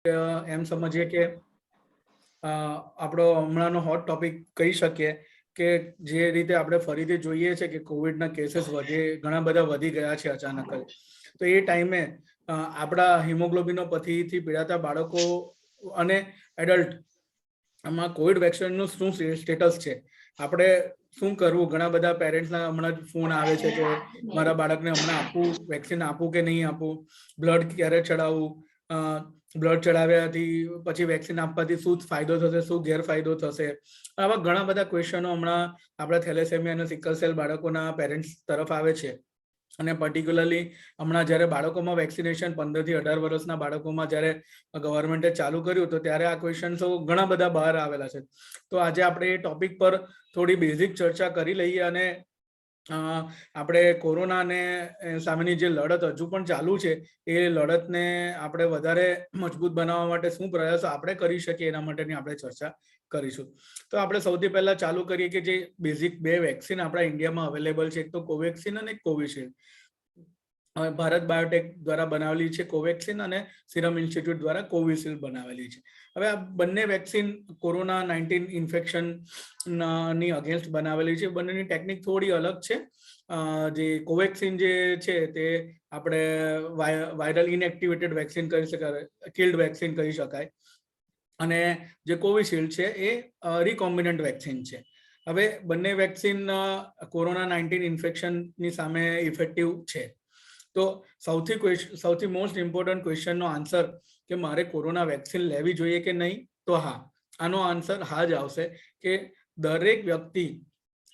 એમ સમજીએ કે આપણો હમણાંનો હોટ ટોપિક કહી શકીએ કે જે રીતે આપણે ફરીથી જોઈએ છે કે કોવિડના કેસીસ ઘણા બધા વધી ગયા છે અચાનક જ. તો એ ટાઈમે આપણા હિમોગ્લોબિનોપથીથી પીડાતા બાળકો અને એડલ્ટ આમાં કોવિડ વેક્સિનનું શું સ્ટેટસ છે, આપણે શું કરવું? ઘણા બધા પેરેન્ટ્સના હમણાં જ ફોન આવે છે કે મારા બાળકને હમણાં આપવું, વેક્સિન આપવું કે નહીં આપવું, બ્લડ ક્યારે ચડાવવું, બ્લડ ચડાવ્યાથી પછી વેક્સિન આપવાથી શું ફાયદો થશે, શું ગેરફાયદો થશે. આવા ઘણા બધા ક્વેશ્ચનો હમણાં આપણા થેલેસેમિયા અને સિકલ સેલ બાળકોના પેરેન્ટ્સ તરફ આવે છે. અને પર્ટિક્યુલરલી હમણાં જ્યારે બાળકોમાં વેક્સિનેશન 15 થી 18 વર્ષના બાળકોમાં જ્યારે ગવર્મેન્ટે ચાલુ કર્યું તો ત્યારે આ ક્વેશ્ચન્સો ઘણા બધા બહાર આવેલા છે. તો આજે આપણે એ ટોપિક પર થોડી બેઝિક ચર્ચા કરી લઈએ અને આપણે કોરોનાને સામેની જે લડત હજુ પણ ચાલુ છે એ લડતને આપણે વધારે મજબૂત બનાવવા માટે શું પ્રયાસો આપણે કરી શકીએ એના માટેની આપણે ચર્ચા કરીશું. તો આપણે સૌથી પહેલા ચાલુ કરીએ કે જે બેઝિક બે વેક્સિન આપણા ઇન્ડિયામાં અવેલેબલ છે, એક તો કોવેક્સિન અને કોવિશિલ્ડ. ભારત બાયોટેક દ્વારા બનાવેલી છે કોવેક્સિન અને સિરમ ઇન્સ્ટિટ્યૂટ દ્વારા કોવિશિલ્ડ બનાવેલી છે. હવે આ બંને વેક્સિન કોરોના 19 ઇન્ફેક્શન ની અગેન્સ્ટ બનાવેલી છે. બંનેની ટેકનિક થોડી અલગ છે. જે કોવેક્સિન જે છે તે આપણે વાયરલ ઇનએક્ટિવેટેડ વેક્સિન કહી શકાય, કિલ્ડ વેક્સિન કહી શકાય, અને જે કોવિશિલ્ડ છે એ રિકોમ્બિનન્ટ વેક્સિન છે. હવે બંને વેક્સિન કોરોના 19 ઇન્ફેક્શનની સામે ઇફેક્ટિવ છે. તો સૌથી મોસ્ટ ઇમ્પોર્ટન્ટ ક્વેશ્ચનનો આન્સર કે મારે કોરોના વેક્સિન લેવી જોઈએ કે નહીં, તો હા, આનો આન્સર હા જ આવશે કે દરેક વ્યક્તિ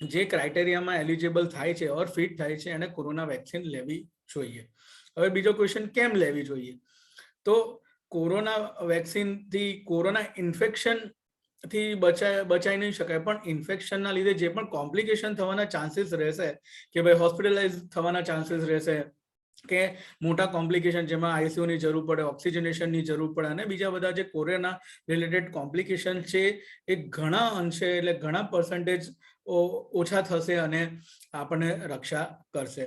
જે ક્રાઇટેરિયામાં એલિજિબલ થાય છે ઓર ફિટ થાય છે એને કોરોના વેક્સિન લેવી જોઈએ. હવે બીજો ક્વેશ્ચન, કેમ લેવી જોઈએ? તો કોરોના વેક્સિનથી કોરોના ઇન્ફેક્શન થી બચાઈ નહીં શકાય, પણ ઇન્ફેક્શનના લીધે જે પણ કોમ્પ્લિકેશન થવાના ચાન્સીસ રહેશે કે ભાઈ હોસ્પિટલાઇઝ થવાના ચાન્સીસ રહેશે કે મોટા કોમ્પ્લિકેશન જેમાં આઈસીયુની જરૂર પડે, ઓક્સિજનેશનની જરૂર પડે અને બીજા બધા જે કોરોના રિલેટેડ કોમ્પ્લિકેશન છે એ ઘણા અંશે એટલે ઘણા પર્સન્ટેજ ઓછા થશે અને આપણને રક્ષા કરશે.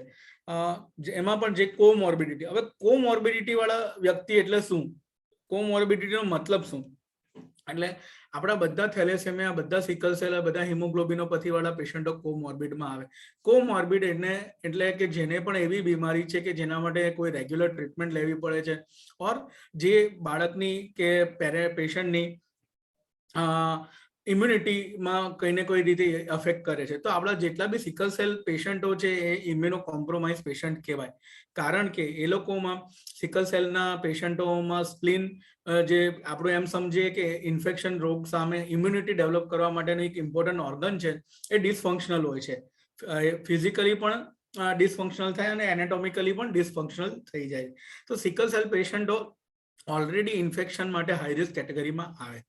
એમાં પણ જે કોમોર્બિડિટી, હવે કોમોર્બિડિટી વાળા વ્યક્તિ એટલે શું? કોમોર્બિડિટીનો મતલબ શું? એટલે આપણા બધા થેલેસેમિયા, બધા સિકલ સેલ, બધા હિમોગ્લોબિનોપથી વાળા પેશન્ટો કોમોર્બિડમાં આવે. કોમોર્બિડ એટલે કે જેને પણ એવી બીમારી છે કે જેના માટે કોઈ રેગ્યુલર ટ્રીટમેન્ટ લેવી પડે છે, ઓર જે બાળકની કે પેશન્ટની ઇમ્યુનિટીમાં કઈ ને કોઈ રીતે અફેક્ટ કરે છે. તો આપણા જેટલા બી સિકલ સેલ પેશન્ટો છે એ ઇમ્યુનો કોમ્પ્રોમાઇઝ પેશન્ટ કહેવાય, કારણ કે એ લોકોમાં સિકલ સેલના પેશન્ટોમાં સ્પ્લીન, જે આપણું એમ સમજીએ કે ઇન્ફેક્શન રોગ સામે ઇમ્યુનિટી ડેવલપ કરવા માટેનું એક ઇમ્પોર્ટન્ટ ઓર્ગન છે, એ ડિસફંક્શનલ હોય છે. ફિઝિકલી પણ ડિસફંક્શનલ થાય અને એનાટોમિકલી પણ ડિસફંક્શનલ થઈ જાય. તો સિકલ સેલ પેશન્ટો ઓલરેડી ઇન્ફેક્શન માટે હાઈ રિસ્ક કેટેગરીમાં આવે.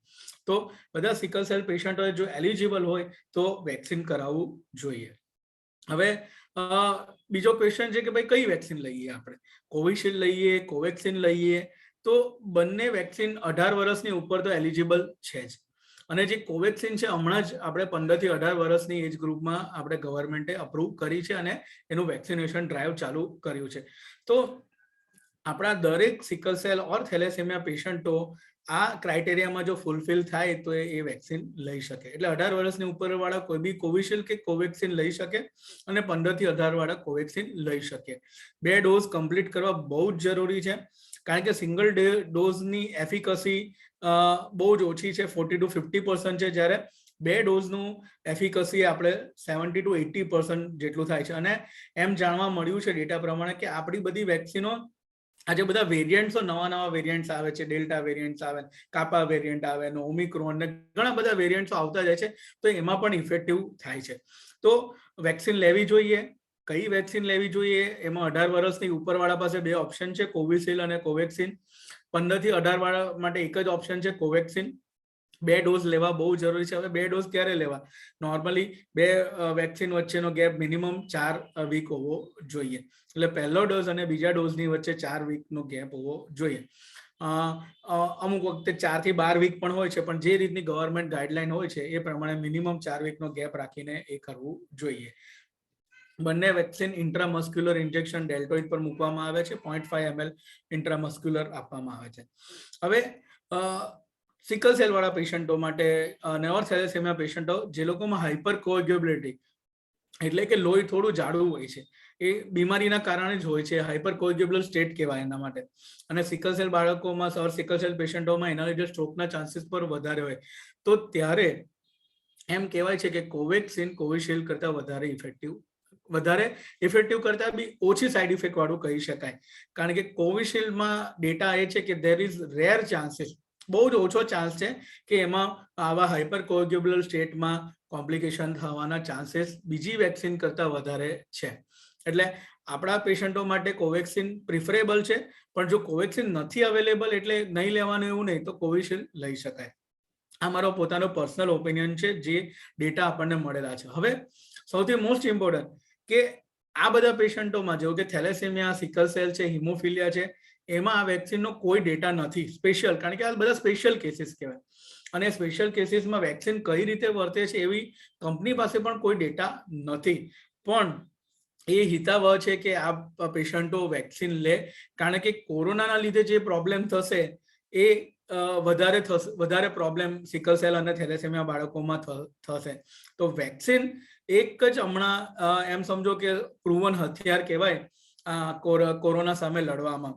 તો બધા સિકલ સેલ પેશન્ટોએ જો એલિજિબલ હોય તો વેક્સિન કરાવવું જોઈએ. હવે બીજો ક્વેશ્ચન છે કે ભાઈ કઈ વેક્સિન લઈએ આપણે? કોવિશિલ્ડ લઈએ, કોવેક્સિન લઈએ? તો બંને વેક્સિન 18 વર્ષની ઉપર તો એલિજિબલ છે જ. અને જે કોવેક્સિન છે હમણાં જ આપણે 15 થી 18 વર્ષની એજ ગ્રુપમાં આપણે ગવર્મેન્ટે અપ્રૂવ કરી છે અને એનું વેક્સિનેશન ડ્રાઈવ ચાલુ કર્યું છે. તો આપણા દરેક સિકલ સેલ ઓર થેલેસેમિયા પેશન્ટો આ ક્રાઇટેરિયામાં જો ફૂલફિલ થાય તો એ વેક્સિન લઈ શકે. એટલે 18 વર્ષની ઉપર વાળા કોઈ બી કોવિશિલ્ડ કે કોવેક્સિન લઈ શકે અને 15 થી 18 વાળા કોવેક્સિન લઈ શકે. 2 ડોઝ કમ્પ્લીટ કરવા બહુ જ જરૂરી છે, કારણ કે સિંગલ ડોઝની એફિકસી બહુ જ ઓછી છે, 40 to 50% છે, જ્યારે 2 ડોઝનું એફિકસી આપણે 70 to 80% જેટલું થાય છે. અને એમ જાણવા મળ્યું છે ડેટા પ્રમાણે કે આપણી બધી વેક્સિનો, આજે બધા વેરિયન્ટ્સો, નવા વેરિયન્ટ્સ આવે છે, ડેલ્ટા વેરિયન્ટ્સ આવે, કાપા વેરિયન્ટ આવે, ઓમિક્રોન ને ઘણા બધા વેરિયન્ટ્સો આવતા જાય છે, તો એમાં પણ ઇફેક્ટિવ થાય છે. તો વેક્સિન લેવી જોઈએ. કઈ વેક્સિન લેવી જોઈએ? એમાં 18 વર્ષની ઉપરવાળા પાસે 2 ઓપ્શન છે, કોવિશિલ્ડ અને કોવેક્સિન. 15 થી 18 વાળા માટે એક જ ઓપ્શન છે, કોવેક્સિન. 2 ડોઝ લેવા બહુ જરૂરી છે. હવે 2 ડોઝ ક્યારે લેવા? નોર્મલી 2 વેક્સિન વચ્ચેનો ગેપ મિનિમમ 4 વીક હોવો જોઈએ. એટલે પહેલો ડોઝ અને બીજા ડોઝની વચ્ચે 4 વીકનો ગેપ હોવો જોઈએ. અમુક વખતે 4 થી 12 વીક પણ હોય છે, પણ જે રીતની ગવર્મેન્ટ ગાઈડલાઈન હોય છે એ પ્રમાણે મિનિમમ 4 વીકનો ગેપ રાખીને એ કરવું જોઈએ. બંને વેક્સિન ઇન્ટ્રામસ્ક્યુલર ઇન્જેક્શન ડેલ્ટોઇડ પર મૂકવામાં આવે છે, 0.5 ml ઇન્ટ્રામસ્ક્યુલર આપવામાં આવે છે. હવે સિકલ સેલ વાળા પેશન્ટો માટે નેવર થેલેસેમિયા પેશન્ટો જે લોકોમાં હાઇપર કોએગ્યુલેબિલિટી એટલે કે લોહી થોડું જાડું હોય છે, એ બીમારીના કારણે જ હોય છે, હાઇપર કોએગ્યુલેબલ સ્ટેટ કહેવાય એના માટે. અને સિકલ સેલ બાળકોમાં ઓર સિકલ સેલ પેશન્ટોમાં એના લીધે સ્ટ્રોકના ચાન્સીસ પર વધારે હોય. તો ત્યારે એમ કહેવાય છે કે કોવેક્સિન કોવિશિલ્ડ કરતાં વધારે ઇફેક્ટિવ કરતાં બી ઓછી સાઇડ ઇફેક્ટ વાળું કહી શકાય. કારણ કે કોવિશિલ્ડમાં ડેટા એ છે કે દેર ઇઝ રેર ચાન્સીસ, બહુ જ ઓછો ચાન્સ છે કે એમાં આવા હાઇપર કોએગ્યુલેબલ સ્ટેટમાં કોમ્પ્લિકેશન થવાના ચાન્સીસ બીજી વેક્સિન કરતાં વધારે છે. એટલે આપણા પેશન્ટો માટે કોવેક્સિન પ્રિફરેબલ છે, પણ જો કોવેક્સિન નથી અવેલેબલ એટલે નહીં લેવાનું એવું નહીં, તો કોવિશિલ્ડ લઈ શકાય. આ મારો પોતાનો પર્સનલ ઓપિનિયન છે, જે ડેટા આપણને મળેલા છે. હવે સૌથી મોસ્ટ ઇમ્પોર્ટન્ટ કે આ બધા પેશન્ટોમાં જેવું કે થેલેસેમિયા, સિકલ સેલ છે, હિમોફિલિયા છે, એમાં આ વેક્સિનનો કોઈ ડેટા નથી સ્પેશિયલ, કારણ કે આ બધા સ્પેશિયલ કેસીસ કહેવાય. અને સ્પેશિયલ કેસીસમાં વેક્સિન કઈ રીતે વર્તે છે એવી કંપની પાસે પણ કોઈ ડેટા નથી. પણ એ હિતાવહ છે કે આ પેશન્ટો વેક્સિન લે, કારણ કે કોરોનાના લીધે જે પ્રોબ્લેમ થશે એ વધારે પ્રોબ્લેમ સિકલ સેલ અને થેલેસેમિયા બાળકોમાં થશે. તો વેક્સિન એક જ હમણાં એમ સમજો કે પ્રૂવન હથિયાર કહેવાય કોરોના સામે લડવામાં.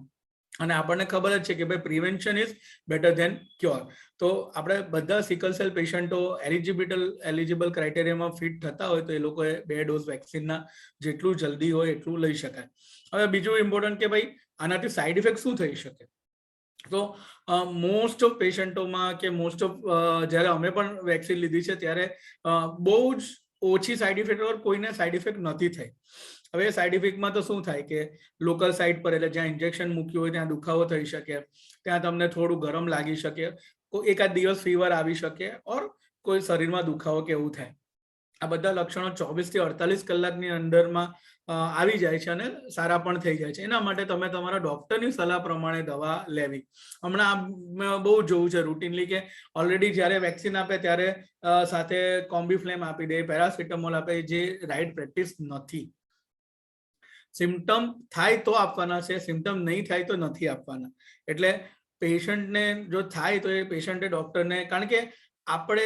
અને આપણને ખબર જ છે કે ભાઈ prevention is better than cure. તો આપણે બધા સિકલ સેલ પેશન્ટો એલિજિબલ ક્રાઇટેરિયામાં ફિટ થતા હોય તો એ લોકોએ 2 ડોઝ વેક્સિનના જેટલું જલ્દી હોય એટલું લઈ શકાય. હવે બીજું ઇમ્પોર્ટન્ટ કે ભાઈ આનાથી સાઇડ ઇફેક્ટ શું થઈ શકે. તો મોસ્ટ ઓફ પેશન્ટોમાં કે મોસ્ટ ઓફ જ્યારે અમે પણ વેક્સિન લીધી છે ત્યારે બહુ જ ઓછી સાઇડ ઇફેક્ટ, કોઈને સાઇડ ઇફેક્ટ નથી થઈ. હવે સાઇડ ઇફેક્ટમાં તો શું થાય કે લોકલ સાઇટ પર એટલે જ્યાં ઇન્જેક્શન મૂક્યું હોય ત્યાં દુખાવો થઈ શકે, ત્યાં તમને થોડું ગરમ લાગી શકે, એકાદ દિવસ ફીવર આવી શકે, ઓર કોઈ શરીરમાં દુખાવો કે એવું થાય. આ બધા લક્ષણો 24 થી 48 કલાકની અંદરમાં આવી જાય છે અને સારા પણ થઈ જાય છે. એના માટે તમે તમારા ડોક્ટરની સલાહ પ્રમાણે દવા લેવી. હમણાં બહુ જોવું છે રૂટીનલી કે ઓલરેડી જ્યારે વેક્સિન આપે ત્યારે સાથે કોમ્બીફ્લેમ આપી દે, પેરાસિટામોલ આપે, જે રાઈટ પ્રેક્ટિસ નથી. સિમ્ટમ થાય તો આપવાના છે, સિમ્ટમ નહીં થાય તો નથી આપવાના. એટલે પેશન્ટને જો થાય તો એ પેશન્ટે ડોક્ટરને, કારણ કે આપણે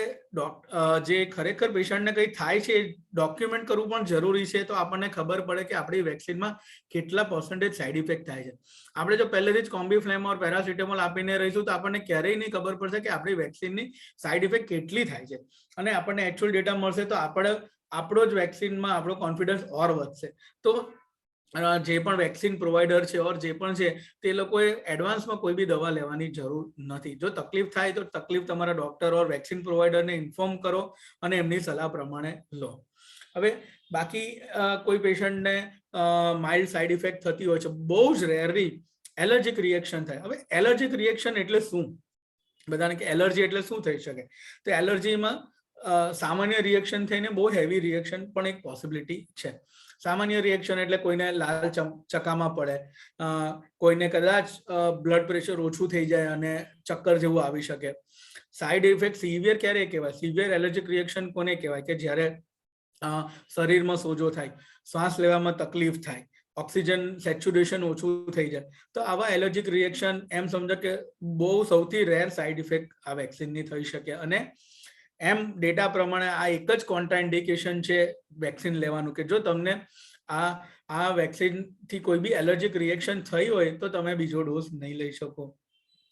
જે ખરેખર પેશન્ટને કંઈ થાય છે ડોક્યુમેન્ટ કરવું પણ જરૂરી છે, તો આપણને ખબર પડે કે આપણી વેક્સિનમાં કેટલા % સાઇડ ઇફેક્ટ થાય છે. આપણે જો પહેલેથી જ કોમ્બીફ્લેમ ઓર પેરાસિટામોલ આપીને રહીશું તો આપણને ક્યારેય નહીં ખબર પડશે કે આપણી વેક્સિનની સાઇડ ઇફેક્ટ કેટલી થાય છે. અને આપણને એકચ્યુઅલ ડેટા મળશે તો આપણો જ વેક્સિનમાં આપણો કોન્ફિડન્સ ઓર વધશે. તો જે પણ વેક્સિન પ્રોવાઈડર છે ઓર જે પણ છે તે લોકોએ એડવાન્સમાં કોઈ બી દવા લેવાની જરૂર નથી. જો તકલીફ થાય તો તકલીફ તમારા ડોક્ટર ઓર વેક્સિન પ્રોવાઈડરને ઇન્ફોર્મ કરો અને એમની સલાહ પ્રમાણે લો. હવે બાકી કોઈ પેશન્ટને માઇલ્ડ સાઇડ ઇફેક્ટ થતી હોય છે, બહુ જ રેરલી એલર્જીક રિએક્શન થાય. હવે એલર્જીક રિએક્શન એટલે શું? બધાને કે એલર્જી એટલે શું થઈ શકે? તો એલર્જીમાં સામાન્ય રિએક્શન થઈને બહુ હેવી રિએક્શન પણ એક પોસિબિલિટી છે. સામાન્ય રિએક્શન એટલે કોઈને લાલ ચકામાં પડે, કોઈને કદાચ બ્લડ પ્રેશર ઓછું થઈ જાય અને ચક્કર જેવું આવી શકે. સાઇડ ઇફેક્ટ સિવિયર ક્યારે કહેવાય? સિવિયર એલર્જીક રિએક્શન કોને કહેવાય? કે જ્યારે શરીરમાં સોજો થાય, શ્વાસ લેવામાં તકલીફ થાય, ઓક્સિજન સેચ્યુરેશન ઓછું થઈ જાય, તો આવા એલર્જીક રિએક્શન એમ સમજો કે બહુ સૌથી રેર સાઇડ ઇફેક્ટ આ વેક્સિનની થઈ શકે. અને એમ ડેટા પ્રમાણે આ એક જ કોન્ટ્રાઇન્ડિકેશન છે વેક્સિન લેવાનું, કે જો તમને આ વેક્સિનથી કોઈ બી એલર્જીક રિએક્શન થઈ હોય તો તમે બીજો ડોઝ નહીં લઈ શકો.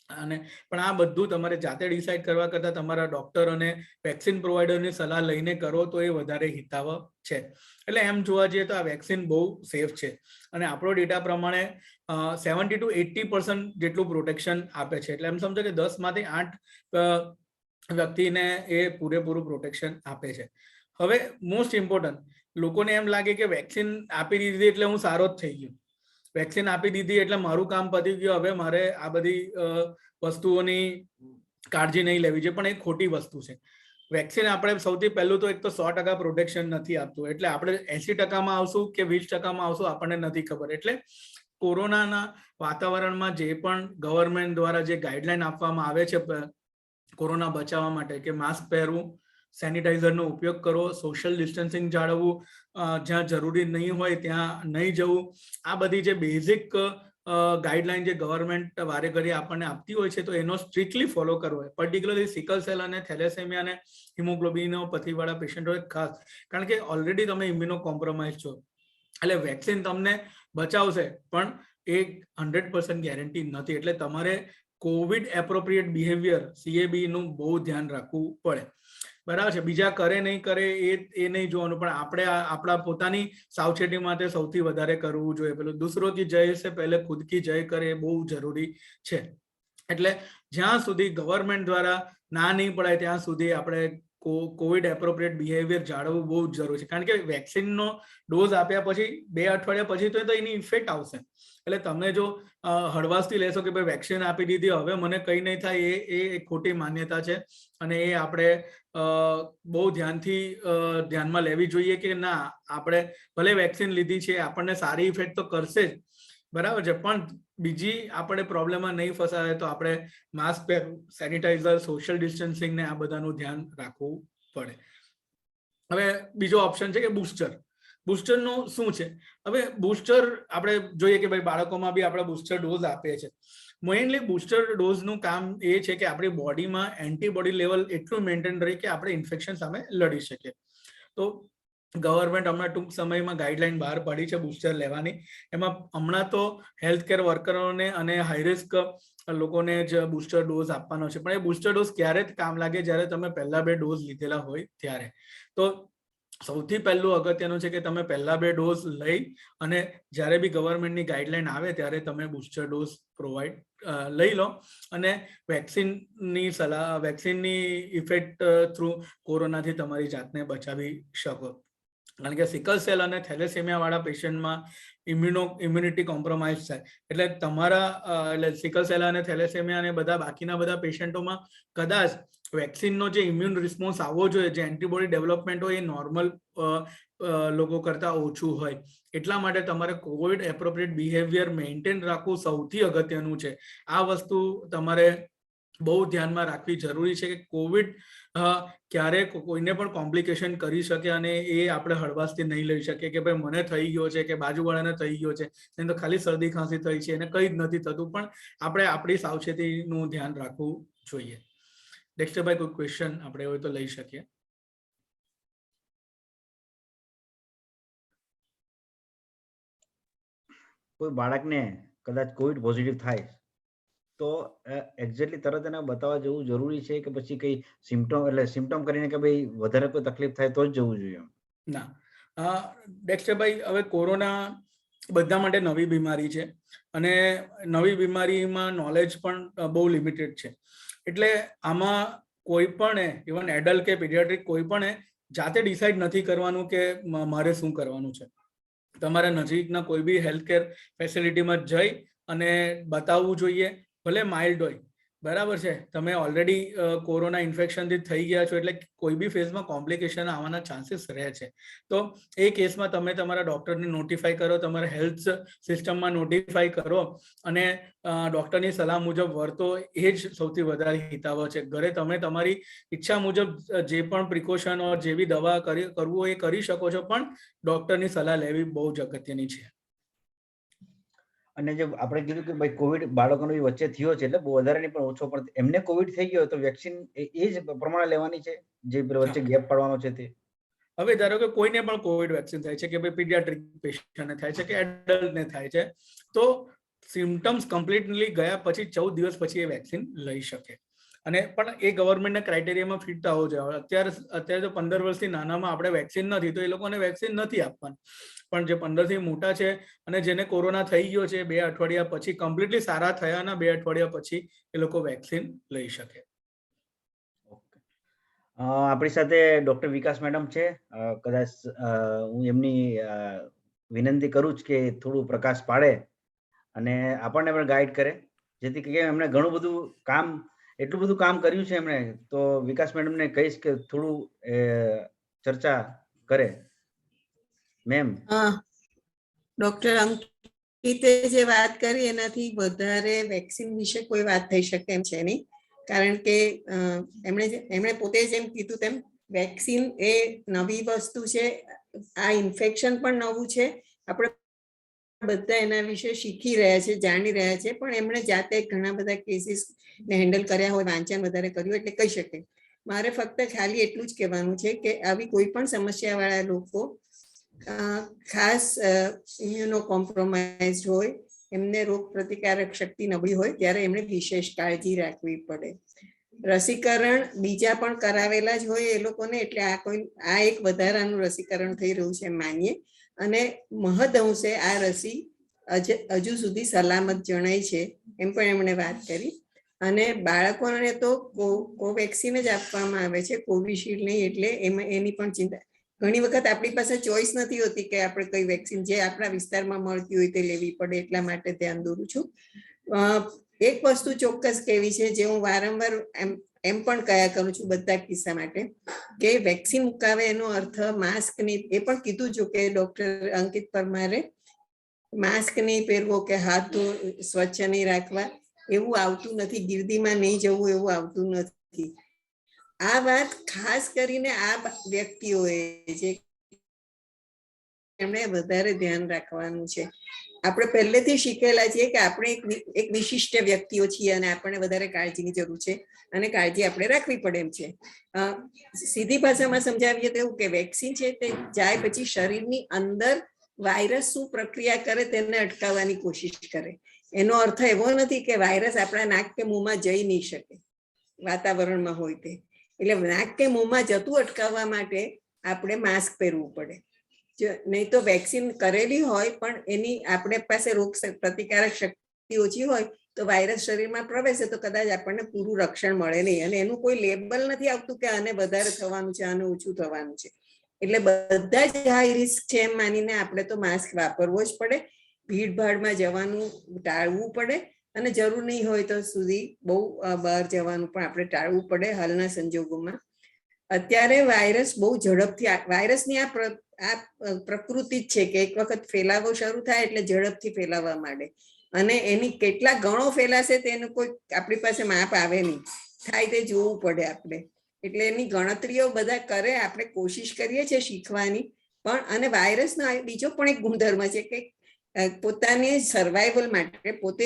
અને પણ આ બધું તમારે જાતે ડિસાઇડ કરવા કરતાં તમારા ડોક્ટર અને વેક્સિન પ્રોવાઈડરની સલાહ લઈને કરો તો એ વધારે હિતાવહ છે. એટલે એમ જોવા જઈએ તો આ વેક્સિન બહુ સેફ છે અને આપણો ડેટા પ્રમાણે 70 to 80% જેટલું પ્રોટેક્શન આપે છે. એટલે એમ સમજો કે 10 માંથી 8 વ્યક્તિને એ પૂરેપૂરું પ્રોટેક્શન આપે છે. હવે મોસ્ટ ઇમ્પોર્ટન્ટ, લોકોને એમ લાગે કે વેક્સિન આપી દીધી એટલે હું સારો જ થઈ ગયો, વેક્સિન આપી દીધી એટલે મારું કામ પતી ગયું, હવે મારે આ બધી વસ્તુઓની કાળજી નહીં લેવી છે. પણ એ ખોટી વસ્તુ છે. વેક્સિન આપણે સૌથી પહેલું તો એક તો 100% પ્રોટેક્શન નથી આપતું. એટલે આપણે 80%માં આવશું કે 20%માં આવશું આપણને નથી ખબર. એટલે કોરોનાના વાતાવરણમાં જે પણ ગવર્મેન્ટ દ્વારા જે ગાઈડલાઈન આપવામાં આવે છે કોરોના બચાવવા માટે, કે માસ્ક પહેરવું, સેનિટાઈઝરનો ઉપયોગ કરવો, સોશિયલ ડિસ્ટન્સિંગ જાળવવું, જ્યાં જરૂરી નહીં હોય ત્યાં નહીં જવું, આ બધી જે બેઝિક ગાઈડલાઈન જે ગવર્મેન્ટ વારે ઘડી આપણને આપતી હોય છે તો એનો સ્ટ્રિક્ટલી ફોલો કરવો હોય, પર્ટિક્યુલરલી સિકલ સેલ અને થેલેસેમિયા અને હિમોગ્લોબિનોપેથીવાળા પેશન્ટોએ ખાસ, કારણ કે ઓલરેડી તમે ઇમ્યુનો કોમ્પ્રોમાઇઝ છો, એટલે વેક્સિન તમને બચાવશે પણ એ 100% ગેરંટી નથી. એટલે તમારે કોવિડ એપ્રોપ્રિએટ બિહેવિયર CAB નું બહુ ધ્યાન રાખવું પડે, બરાબર છે. બીજા કરે નહીં કરે એ નહીં જોવાનું, પણ આપણે આપણા પોતાની સાવચેતી માટે સૌથી વધારે કરવું જોઈએ. પેલું દૂસરો કી જય છે પહેલે ખુદ કી જય કરે એ બહુ જરૂરી છે. એટલે જ્યાં સુધી ગવર્મેન્ટ દ્વારા ના નહીં પડાય ત્યાં સુધી આપણે કોવિડ એપ્રોપ્રિએટ બિહેવિયર જાળવવું બહુ જ જરૂરી છે. કારણ કે વેક્સિનનો ડોઝ આપ્યા પછી 2 અઠવાડિયા પછી તો એની ઇફેક્ટ આવશે. એટલે તમે જો હળવાશથી લેશો કે ભાઈ વેક્સિન આપી દીધી હવે મને કંઈ નહીં થાય, એ ખોટી માન્યતા છે. અને એ આપણે બહુ ધ્યાનમાં લેવી જોઈએ કે ના, આપણે ભલે વેક્સિન લીધી છે આપણને સારી ઇફેક્ટ તો કરશે જ, બરાબર છે, પણ બીજી આપણે પ્રોબ્લેમમાં નહીં ફસાય તો આપણે માસ્ક પહેરવું, સેનિટાઈઝર, સોશિયલ ડિસ્ટન્સિંગ ને આ બધાનું ધ્યાન રાખવું પડે. હવે બીજો ઓપ્શન છે કે બુસ્ટર. બુસ્ટરનું શું છે? હવે બુસ્ટર આપણે જોઈએ કે ભાઈ બાળકોમાં બી આપણે બુસ્ટર ડોઝ આપીએ છીએ. મેઇનલી બુસ્ટર ડોઝનું કામ એ છે કે આપણી બોડીમાં એન્ટીબોડી લેવલ એટલું મેન્ટેન રહે કે આપણે ઇન્ફેક્શન સામે લડી શકીએ. તો ગવર્મેન્ટ હમણાં ટૂંક સમયમાં ગાઈડલાઈન બહાર પાડી છે બુસ્ટર લેવાની. એમાં હમણાં તો હેલ્થકેર વર્કરોને અને હાઈરિસ્ક લોકોને જ બુસ્ટર ડોઝ આપવાનો છે, પણ એ બુસ્ટર ડોઝ ક્યારે જ કામ લાગે જ્યારે તમે પહેલા 2 ડોઝ લીધેલા હોય ત્યારે. તો સૌથી પહેલું અગત્યનું છે કે તમે પહેલા 2 ડોઝ લઈ અને જ્યારે બી ગવર્મેન્ટની ગાઈડલાઈન આવે ત્યારે તમે બુસ્ટર ડોઝ લઈ લો અને વેક્સિનની ઇફેક્ટ થ્રુ કોરોનાથી તમારી જાતને બચાવી શકો. કારણ કે સિકલ સેલ અને થેલેસેમિયા વાળા પેશન્ટમાં ઇમ્યુનિટી કોમ્પ્રોમાઇઝ થાય, એટલે તમારા સિકલ સેલ અને થેલેસેમિયા અને બાકીના બધા પેશન્ટોમાં કદાચ વેક્સિનનો જે ઇમ્યુન રિસ્પોન્સ આવવો જોઈએ, જે એન્ટીબોડી ડેવલપમેન્ટ હોય, એ નોર્મલ લોકો કરતા ઓછું હોય. એટલા માટે તમારે કોવિડ એપ્રોપ્રિએટ બિહેવિયર મેન્ટેન રાખવું સૌથી અગત્યનું છે. આ વસ્તુ તમારે બહુ ધ્યાનમાં રાખવી જરૂરી છે કે કોવિડ ક્યારેક કોઈને પણ કોમ્પ્લિકેશન કરી શકે અને એ આપણે હળવાશથી નહીં લઈ શકીએ કે ભાઈ મને થઈ ગયો છે કે બાજુવાળાને થઈ ગયો છે, નહીં તો ખાલી શરદી ખાંસી થઈ છે એને કંઈ જ નથી થતું, પણ આપણે આપણી સાવચેતીનું ધ્યાન રાખવું જોઈએ. ડેક્સ્ટરભાઈ, કોઈ ક્વેશ્ચન આપણે હોય તો લઈ શકીએ. કોઈ બાળકને કદાચ કોવિડ પોઝિટિવ થાય તો એક્ઝેક્ટલી તરત એને બતાવવા જવું જરૂરી છે કે પછી કઈ સિમ્પટમ કરીને કે ભાઈ વધારે કોઈ તકલીફ થાય તો જ જવું જોઈએ? ના, ડેક્સ્ટરભાઈ, હવે કોરોના બધા માટે નવી બીમારી છે અને નવી બીમારીમાં નોલેજ પણ બહુ લિમિટેડ છે. એટલે આમાં કોઈ પણ ઇવન એડલ્ટ કે પીડિયાટ્રિક કોઈ પણ જાતે ડિસાઇડ નથી કરવાનું કે મારે શું કરવાનું છે. તમારે નજીકના કોઈ બી હેલ્થકેર ફેસિલિટીમાં જઈ અને બતાવવું જોઈએ, ભલે માઇલ્ડ હોય, બરાબર છે. તમે ઓલરેડી કોરોના ઇન્ફેક્શનથી થઈ ગયા છો એટલે કોઈ બી ફેઝમાં કોમ્પ્લિકેશન આવવાના ચાન્સીસ રહે છે. તો એ કેસમાં તમે તમારા ડૉક્ટરને નોટિફાઈ કરો, તમારા હેલ્થ સિસ્ટમમાં નોટિફાઈ કરો અને ડૉક્ટરની સલાહ મુજબ વર્તો, એ જ સૌથી વધારે હિતાવહ છે. ઘરે તમે તમારી ઈચ્છા મુજબ જે પણ પ્રિકોશન ઓર જેવી દવા કરવું હોય એ કરી શકો છો, પણ ડૉક્ટરની સલાહ લેવી બહુ જ અગત્યની છે. અને જે આપણે કીધું કે ભાઈ કોવિડ બાળકોનો વચ્ચે થયો છે એટલે બહુ વધારે નહીં પણ ઓછો, પણ એમને કોવિડ થઈ ગયો તો વેક્સિન એ જ પ્રમાણે લેવાની છે જે વચ્ચે ગેપ પાડવાનો છે તે? હવે ધારો કે કોઈને પણ કોવિડ વેક્સિન થાય છે કે ભાઈ પીડિયાટ્રિક પેશન્ટને થાય છે કે એડલ્ટને થાય છે, તો સિમ્ટમ્સ કમ્પ્લીટલી ગયા પછી 14 દિવસ પછી એ વેક્સિન લઈ શકે. અને પણ એ ગવર્મેન્ટના ક્રાઇટેરિયામાં ફિટ થવો જોઈએ. અત્યારે તો 15 વર્ષથી નાનામાં આપણે વેક્સિન નથી તો એ લોકોને વેક્સિન નથી આપવાની, પણ જે 15 થી મોટા છે અને જેને કોરોના થઈ ગયો છે 2 અઠવાડિયા પછી, કમ્પ્લીટલી સારા થયાના 2 અઠવાડિયા પછી એ લોકો વેક્સિન લઈ શકે. આપણી સાથે ડોક્ટર વિકાસ મેડમ છે. કદાચ હું એમની વિનંતી કરું છું કે થોડું પ્રકાશ પાડે અને આપણને પણ ગાઈડ કરે, જેથી કે એમણે ઘણું બધું કામ, એટલું બધું કામ કર્યું છે એમણે. તો વિકાસ મેડમને કહીશ કે થોડું ચર્ચા કરે. મેમ. ડોક્ટર અંકિતે જે વાત કરી એનાથી વધારે વેક્સિન વિશે કોઈ વાત થઈ શકે એમ છે નહીં, કારણ કે એમણે પોતે જેમ કીધું તેમ વેક્સિન એ નવી વસ્તુ છે, આ ઇન્ફેક્શન પણ નવું છે, આપણે બધા એના વિશે શીખી રહ્યા છે, જાણી રહ્યા છે, પણ એમણે જાતે ઘણા બધા કેસીસ ને હેન્ડલ કર્યા હોય, વાંચન વધારે કર્યું એટલે કહી શકે. મારે ફક્ત ખાલી એટલું જ કહેવાનું છે કે આવી કોઈ પણ સમસ્યાવાળા લોકો ખાસ ઇમ્યુનો કોમ્પ્રોમાઇઝ હોય, એમને રોગ પ્રતિકારક શક્તિ નબળી હોય ત્યારે એમણે વિશેષ કાળજી રાખવી પડે. રસીકરણ બીજા પણ કરાવેલા જ હોય એ લોકોને, એટલે આ એક વધારાનું રસીકરણ થઈ રહ્યું છે માનીએ, અને મહદઅંશે આ રસી હજુ સુધી સલામત જણાય છે એમ પણ એમણે વાત કરી. અને બાળકોને તો કોવેક્સિન જ આપવામાં આવે છે, કોવિશિલ્ડ નહીં, એટલે એમાં એની પણ ચિંતા. ઘણી વખત આપણી પાસે ચોઈસ નથી હોતી કે આપણે કઈ વેક્સિન જે આપણા વિસ્તારમાં મળતી હોય તે લેવી પડે, એટલા માટે ધ્યાન દોરું છું. એક વસ્તુ ચોક્કસ કહેવી છે, જે હું વારંવાર એમ પણ કયા કરું છું બધા કિસ્સા માટે, કે વેક્સિન મુકાવે એનો અર્થ માસ્ક ની, એ પણ કીધું છું કે ડોક્ટર અંકિત પરમારે માસ્ક નહીં પહેરવો કે હાથ સ્વચ્છ નહીં રાખવા એવું આવતું નથી, ગીર્દીમાં નહીં જવું એવું આવતું નથી. આ વાત ખાસ કરીને આ વ્યક્તિઓએ જે એમણે વધારે ધ્યાન રાખવાનું છે. આપણે પહેલેથી શીખેલા છીએ કે આપણે એક વિશિષ્ટ વ્યક્તિઓ છીએ અને આપણને વધારે કાળજીની જરૂર છે અને કાળજી આપણે રાખવી પડે એમ છે. સીધી ભાષામાં સમજાવીએ તો એવું કે વેક્સિન છે તે જાય પછી શરીરની અંદર વાયરસ શું પ્રક્રિયા કરે તેને અટકાવવાની કોશિશ કરે. એનો અર્થ એવો નથી કે વાયરસ આપણા નાક કે મોંમાં જઈ નહીં શકે વાતાવરણમાં હોય તે. એટલે નાક કે મોંમાં જતું અટકાવવા માટે આપણે માસ્ક પહેરવું પડે. નહીં તો વેક્સિન કરેલી હોય પણ એની આપણે પાસે રોગ પ્રતિકારક શક્તિ ઓછી હોય તો વાયરસ શરીરમાં પ્રવેશે તો કદાચ આપણને પૂરું રક્ષણ મળે નહીં, અને એનું કોઈ લેબલ નથી આવતું કે આને વધારે થવાનું છે, આને ઓછું થવાનું છે. એટલે બધા જ હાઈ રિસ્ક છે એમ માનીને આપણે તો માસ્ક વાપરવો જ પડે, ભીડભાડમાં જવાનું ટાળવું પડે, અને જરૂર નહીં હોય તો સુધી બહુ બહાર જવાનું પણ આપણે ટાળવું પડે હાલના સંજોગોમાં. અત્યારે વાયરસ બહુ ઝડપથી, વાયરસની આ પ્રકૃતિ જ છે કે એક વખત ફેલાવો શરૂ થાય એટલે ઝડપથી ફેલાવા માંડે, અને એની કેટલા ગણો ફેલાશે તેનું કોઈ આપણી પાસે માપ આવે નહીં, થાય તે જોવું પડે આપણે. એટલે એની ગણતરીઓ બધા કરે, આપણે કોશિશ કરીએ છીએ શીખવાની પણ. અને વાયરસનો બીજો પણ એક ગુણધર્મ છે કે પોતાની સર્વાઈવલ માટે, પોતે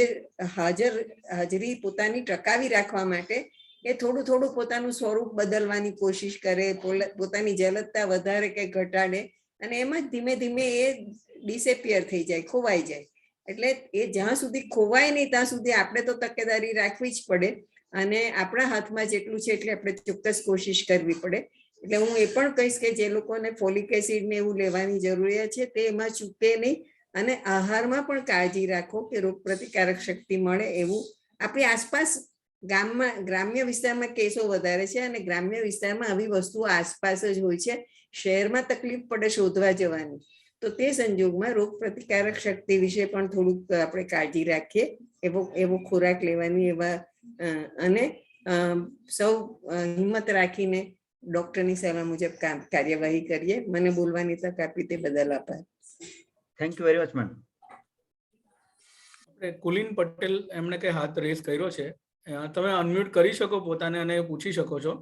હાજરી પોતાની ટકાવી રાખવા માટે એ થોડું થોડું પોતાનું સ્વરૂપ બદલવાની કોશિશ કરે, પોતાની જલદતા વધારે કે ઘટાડે, અને એમ જ ધીમે ધીમે એ ડિસેપિયર થઈ જાય, ખોવાઈ જાય. એટલે એ જ્યાં સુધી ખોવાય નહીં ત્યાં સુધી આપણે તો તકેદારી રાખવી જ પડે, અને આપણા હાથમાં જેટલું છે એટલે આપણે ચોક્કસ કોશિશ કરવી પડે. એટલે હું એ પણ કહીશ કે જે લોકોને ફોલિક એસિડ ને એવું લેવાની જરૂરિયાત છે તે એમાં ચૂકે નહીં, અને આહારમાં પણ કાળજી રાખો કે રોગ પ્રતિકારક શક્તિ મળે એવું. આપણી આસપાસ ગામમાં, ગ્રામ્ય વિસ્તારમાં કેસો વધારે છે અને ગ્રામ્ય વિસ્તારમાં આવી વસ્તુઓ આસપાસ જ હોય છે. શહેરમાં તકલીફ પડે શોધવા જવાની, તો તે સંજોગમાં રોગ પ્રતિકારક શક્તિ વિશે પણ થોડુંક આપણે કાળજી રાખીએ, એવો ખોરાક લેવાની, એવા અને સૌ હિંમત રાખીને ડોક્ટરની સલાહ મુજબ કાર્યવાહી કરીએ. મને બોલવાની તક આપી તે બદલ આભાર. Thank you very much ma'am. Kulin Patel એમણે કઈ હાથ રેસ કર્યો છે, તમે અનમ્યુટ કરી શકો પોતાને અને પૂછી શકો છો.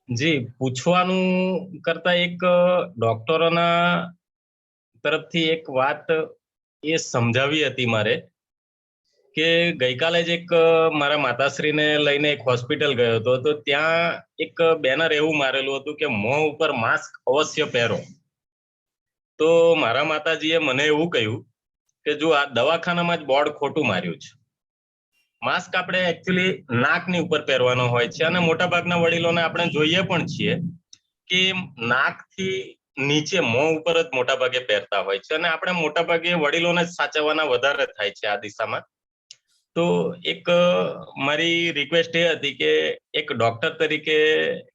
જી, પૂછવાનું કરતા એક ડોક્ટરોના તરફથી એક વાત એ સમજાવી હતી મારે કે ગઈકાલે જ એક મારા માતાશ્રીને લઈને એક હોસ્પિટલ ગયો હતો, તો ત્યાં એક બેનર એવું મારેલું હતું કે મોં ઉપર માસ્ક અવશ્ય પહેરો. તો મારા માતાજીએ મને એવું કહ્યું કે જો આ દવાખાનામાં જ બોર્ડ ખોટું માર્યું છે. માસ્ક આપણે એકચ્યુઅલી નાકની ઉપર પહેરવાનો હોય છે, અને મોટાભાગના વડીલોને આપણે જોઈએ પણ છીએ કે નાકથી નીચે મોં ઉપર જ મોટાભાગે પહેરતા હોય છે, અને આપણે મોટાભાગે વડીલોને જ સાચવવાના વધારે થાય છે આ દિશામાં. તો એક મારી રિક્વેસ્ટ એ હતી કે એક ડોક્ટર તરીકે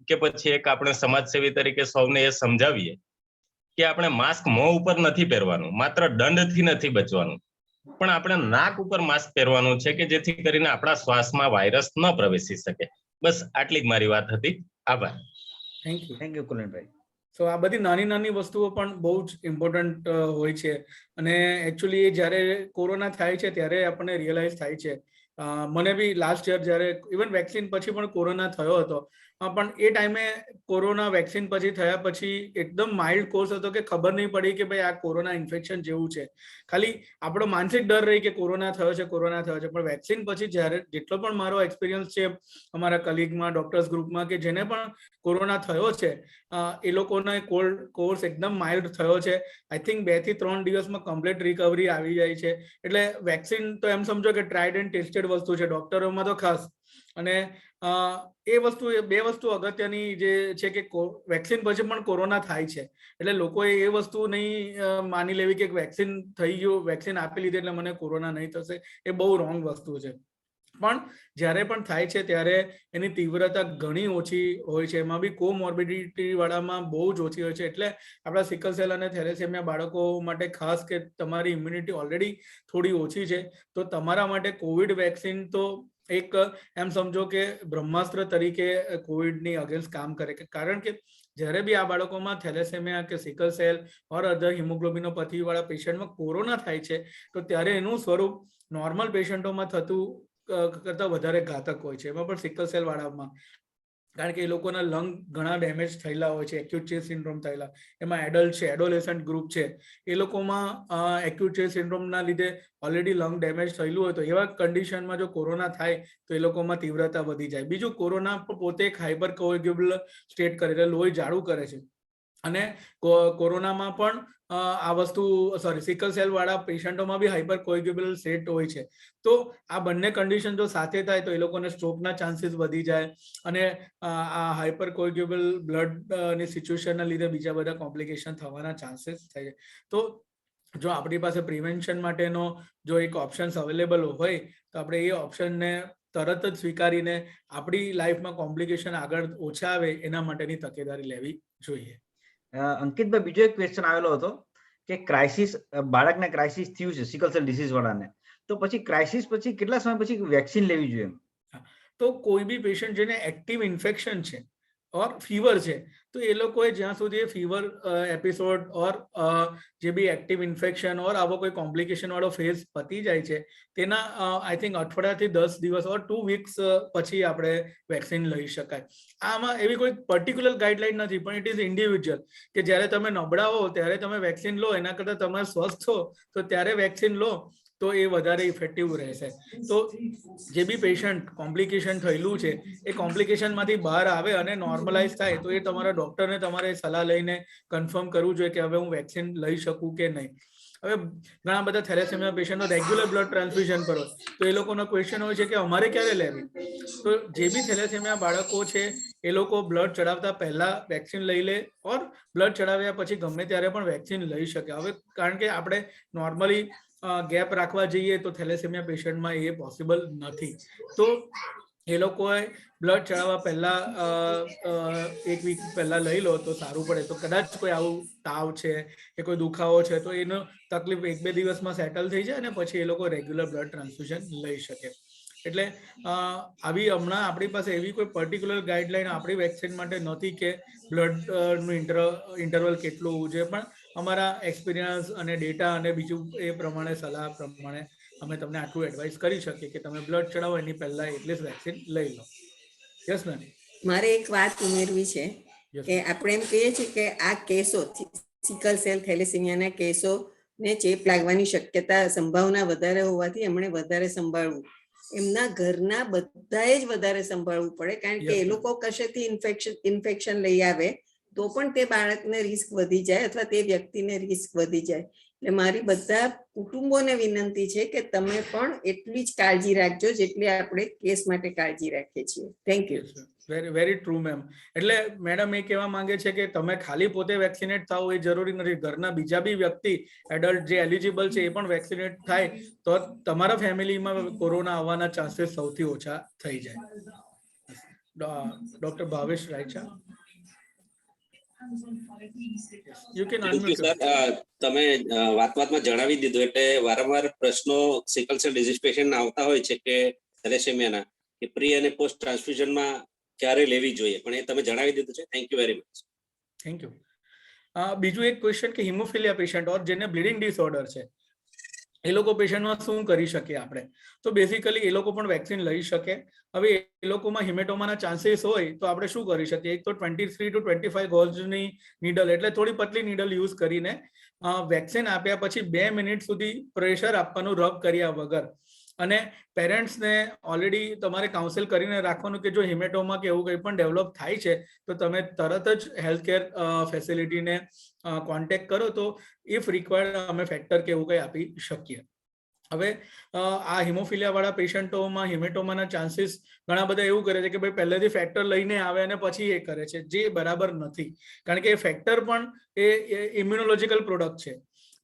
કે પછી એક આપણે સમાજસેવી તરીકે સૌને એ સમજાવીએ કે આપણે માસ્ક મોં ઉપર નથી પહેરવાનું, માત્ર દંડથી નથી બચવાનું, પણ આપણે નાક ઉપર માસ્ક પહેરવાનું છે કે જેથી કરીને આપણા શ્વાસમાં વાયરસ ન પ્રવેશી શકે. બસ આટલી જ મારી વાત હતી. આભાર. Thank you કુલનભાઈ. સો આ બધી નાની નાની વસ્તુઓ પણ બહુ જ ઇમ્પોર્ટન્ટ હોય છે, અને એકચ્યુઅલી જ્યારે કોરોના થાય છે ત્યારે આપણને રિયલાઇઝ થાય છે. મને બી લાસ્ટ યર જ્યારે ઇવન વેક્સિન પછી પણ કોરોના થયો હતો, પણ એ ટાઈમે કોરોના વેક્સિન પછી થયા પછી એકદમ માઇલ્ડ કોર્સ હતો કે ખબર નહીં પડી કે ભાઈ આ કોરોના ઇન્ફેક્શન જેવું છે. ખાલી આપણો માનસિક ડર રહી કે કોરોના થયો છે. પણ વેક્સિન પછી જ્યારે જેટલો પણ મારો એક્સપિરિયન્સ છે અમારા કલીગમાં, ડોક્ટર્સ ગ્રુપમાં, કે જેને પણ કોરોના થયો છે એ લોકોનો કોર્સ એકદમ માઇલ્ડ થયો છે. આઈ થિંક 2 થી 3 દિવસમાં કમ્પ્લીટ રિકવરી આવી જાય છે. એટલે વેક્સિન તો એમ સમજો કે ટ્રાઈડ એન્ડ ટેસ્ટેડ વસ્તુ છે, ડોક્ટરોમાં તો ખાસ. અને એ બે વસ્તુ અગત્યની જે છે કે વેક્સિન પછી પણ કોરોના થાય છે. એટલે લોકોએ એ વસ્તુ નહીં માની લેવી કે વેક્સિન થઈ ગયું, વેક્સિન આપી લીધી એટલે મને કોરોના નહીં થશે. એ બહુ રોંગ વસ્તુ છે. પણ જ્યારે પણ થાય છે ત્યારે એની તીવ્રતા ઘણી ઓછી હોય છે. એમાં બી કોમોર્બિડિટી વાળામાં બહુ જ ઓછી હોય છે. એટલે આપણા સિકલ સેલ અને થેલેસેમિયા બાળકો માટે ખાસ કે તમારી ઇમ્યુનિટી ઓલરેડી થોડી ઓછી છે તો તમારા માટે કોવિડ વેક્સિન તો એક એમ સમજો કે બ્રહ્માસ્ત્ર તરીકે કોવિડની અગેન્સ્ટ કામ કરે. કારણ કે જ્યારે બી આ બાળકોમાં થેલેસેમિયા કે સિકલ સેલ ઓર અધર હિમોગ્લોબિનોપેથી વાળા પેશન્ટમાં કોરોના થાય છે તો ત્યારે એનું સ્વરૂપ નોર્મલ પેશન્ટોમાં થતું કરતાં વધારે ઘાતક હોય છે. એમાં પણ સિકલ સેલ વાળામાં, કારણ કે એ લોકોના લંગ ઘણા ડેમેજ થયેલા હોય છે, એક્યુટ ચેસ્ટ સિન્ડ્રોમ થયેલા. એમાં એડલ્ટ છે, એડોલેસન્ટ ગ્રુપ છે, એ લોકોમાં એક્યુટ ચેસ્ટ સિન્ડ્રોમના લીધે ઓલરેડી લંગ ડેમેજ થયેલું હોય તો એવા કન્ડિશનમાં જો કોરોના થાય તો એ લોકોમાં તીવ્રતા વધી જાય. બીજું, કોરોના પોતે એક હાઇપર કોએગ્યુબલ સ્ટેટ કરે એટલે લોહી જાડું કરે છે. અને કોરોનામાં પણ આ વસ્તુ સિકલ સેલ વાળા પેશન્ટોમાં બી હાઇપર કોએગ્યુબલ સ્ટેટ હોય છે. તો આ બંને કન્ડિશન જો સાથે થાય તો એ લોકોને સ્ટ્રોકના ચાન્સીસ વધી જાય અને આ હાઇપર કોએગ્યુબલ બ્લડની સિચ્યુએશનના લીધે બીજા બધા કોમ્પ્લિકેશન થવાના ચાન્સીસ થાય છે. તો જો આપણી પાસે પ્રિવેન્શન માટેનો જો એક ઓપ્શન્સ અવેલેબલ હોય તો આપણે એ ઓપ્શનને તરત જ સ્વીકારીને આપણી લાઈફમાં કોમ્પ્લિકેશન આગળ ઓછા આવે એના માટેની તકેદારી લેવી જોઈએ. અંકિતભાઈ, બીજો એક ક્વેશ્ચન આવેલો હતો કે બાળકને ક્રાઇસિસ થયું છે સિકલ સેલ ડિસીઝ વાળાને, તો પછી ક્રાઇસિસ પછી કેટલા સમય પછી વેક્સિન લેવી જોઈએ? તો કોઈ બી પેશન્ટ જેને એક્ટિવ ઇન્ફેક્શન છે ઓર ફીવર છે તો એ લોકોએ જ્યાં સુધી ફીવર એપિસોડ ઓર જે બી એક્ટિવ ઇન્ફેક્શન ઓર આવો કોઈ કોમ્પ્લિકેશન વાળો ફેઝ પતી જાય છે તેના આઈ થિંક અઠવાડિયાથી 10 દિવસ ઓર 2 વીક્સ પછી આપણે વેક્સિન લઈ શકાય. આમાં એવી કોઈ પર્ટિક્યુલર ગાઈડલાઈન નથી, પણ ઇટ ઇઝ ઇન્ડિવિજ્યુઅલ કે જ્યારે તમે નબળા હો ત્યારે તમે વેક્સિન લો, એના કરતાં તમે સ્વસ્થ હો તો ત્યારે વેક્સિન લો તો એ વધારે ઇફેક્ટિવ રહેશે. તો જે બી પેશન્ટ કોમ્પ્લિકેશન થયેલું છે એ કોમ્પ્લિકેશનમાંથી બહાર આવે અને નોર્મલાઇઝ થાય તો એ તમારા ડોક્ટરને તમારે સલાહ લઈને કન્ફર્મ કરવું જોઈએ કે હવે હું વેક્સિન લઈ શકું કે નહીં. હવે ઘણા બધા થેલેસેમિયા પેશન્ટો રેગ્યુલર બ્લડ ટ્રાન્સફ્યુઝન પર હોય તો એ લોકોનો ક્વેશ્ચન હોય છે કે અમારે ક્યારે લેવી. તો જે બી થેલેસેમિયા બાળકો છે એ લોકો બ્લડ ચડાવતા પહેલા વેક્સિન લઈ લે ઓર બ્લડ ચડાવ્યા પછી ગમે ત્યારે પણ વેક્સિન લઈ શકે. હવે કારણ કે આપણે નોર્મલી ગેપ રાખવા જઈએ તો થેલેસેમિયા પેશન્ટમાં એ પોસિબલ નથી. તો એ લોકોએ બ્લડ ચડાવવા પહેલા 1 વીક પહેલા લઈ લો તો સારું પડે. તો કદાચ કોઈ આવું તાવ છે કે કોઈ દુખાવો છે તો એનો તકલીફ 1-2 દિવસમાં સેટલ થઈ જાય અને પછી એ લોકો રેગ્યુલર બ્લડ ટ્રાન્સફ્યુઝન લઈ શકે. એટલે આવી હમણાં આપણી પાસે એવી કોઈ પર્ટિક્યુલર ગાઈડલાઈન આપણી વેક્સિન માટે નથી કે બ્લડનું ઇન્ટરવલ કેટલું હોવું જોઈએ, પણ અમારા એક્સપિરિયન્સ અને ડેટા અને બીજું એ પ્રમાણે સલાહ પ્રમાણે અમે તમને આટલું એડવાઇસ કરી શકીએ કે તમે બ્લડ ચડાવો એની પહેલા એટલીસ્ટ વેક્સિન લઈ લો. Yes ma'am. મારે એક વાત ઉમેરવી છે કે આપણે એમ કહીએ છીએ કે આ કેસો સિકલ સેલ થેલેસેમિયાના કેસો ને ચેપ લાગવાની સંભાવના વધારે હોવાથી એમણે વધારે સંભાળવું. એમના ઘરના બધાએ જ વધારે સંભાળવું પડે, કારણ કે એ લોકો કશેથી ઇન્ફેક્શન લઈ આવે તો પણ તે બાળકને રિસ્ક વધી જાય અથવા તે વ્યક્તિને રિસ્ક વધી જાય. એટલે મારી બધા કુટુંબોને વિનંતી છે કે તમે પણ એટલી જ કાળજી રાખજો જેટલી આપણે કેસ માટે કાળજી રાખીએ છીએ. Thank you. Very true ma'am. એટલે મેડમ એ કહેવા માંગે છે કે તમે ખાલી પોતે વેક્સિનેટ થાવ એ જરૂરી નથી, ઘરના બીજા બી વ્યક્તિ એડલ્ટ જે એલિજિબલ છે એ પણ વેક્સિનેટ થાય તો તમારા ફેમિલીમાં કોરોના આવવાના ચાન્સીસ સૌથી ઓછા થઈ જાય. Doctor Bhavesh Raicha, you can unmute. Sir, તમે વાતમાં જણાવી દીધું એટલે વારંવાર પ્રશ્નો સિકલ સેલ ડિઝીઝ પેશન્ટ આવતા હોય છે કે થેલેસેમિયાના કે પ્રી અને પોસ્ટ ટ્રાન્સફ્યુઝનમાં ક્યારે લેવી જોઈએ, પણ એ તમે જણાવી દીધું છે. Thank you very much. Thank you. બીજું એક ક્વેશ્ચન કે હિમોફિલિયા પેશન્ટ ઓર જેને બ્લીડિંગ ડિસઓર્ડર છે એ લોકો પેશન્ટમાં શું કરી શકીએ આપણે? તો બેઝિકલી એ લોકો પણ વેક્સિન લઈ શકે. હવે એ લોકોમાં હિમેટોમાના ચાન્સીસ હોય તો આપણે શું કરી શકીએ? એક તો 23 to 25 ગોઝની નીડલ, એટલે થોડી પતલી નીડલ યુઝ કરીને વેક્સિન આપ્યા પછી 2 મિનિટ સુધી પ્રેશર આપવાનું રબ કર્યા વગર. અને પેરેન્ટ્સને ઓલરેડી તમારે કાઉન્સેલ કરીને રાખવાનું કે જો હિમેટોમા કે એવું કંઈ પણ ડેવલપ થાય છે તો તમે તરત જ હેલ્થકેર ફેસિલિટીને કોન્ટેક્ટ કરો, તો ઇફ રિક્વાયર્ડ અમે ફેક્ટર કે એવું કંઈ આપી શકીએ. હવે આ હિમોફિલિયા વાળા પેશન્ટોમાં હિમેટોમાના ચાન્સીસ ઘણા બધા એવું કરે છે કે ભાઈ પહેલેથી ફેક્ટર લઈને આવે અને પછી એ કરે છે, જે બરાબર નથી. કારણ કે એ ફેક્ટર પણ એ ઇમ્યુનોલોજીકલ પ્રોડક્ટ છે,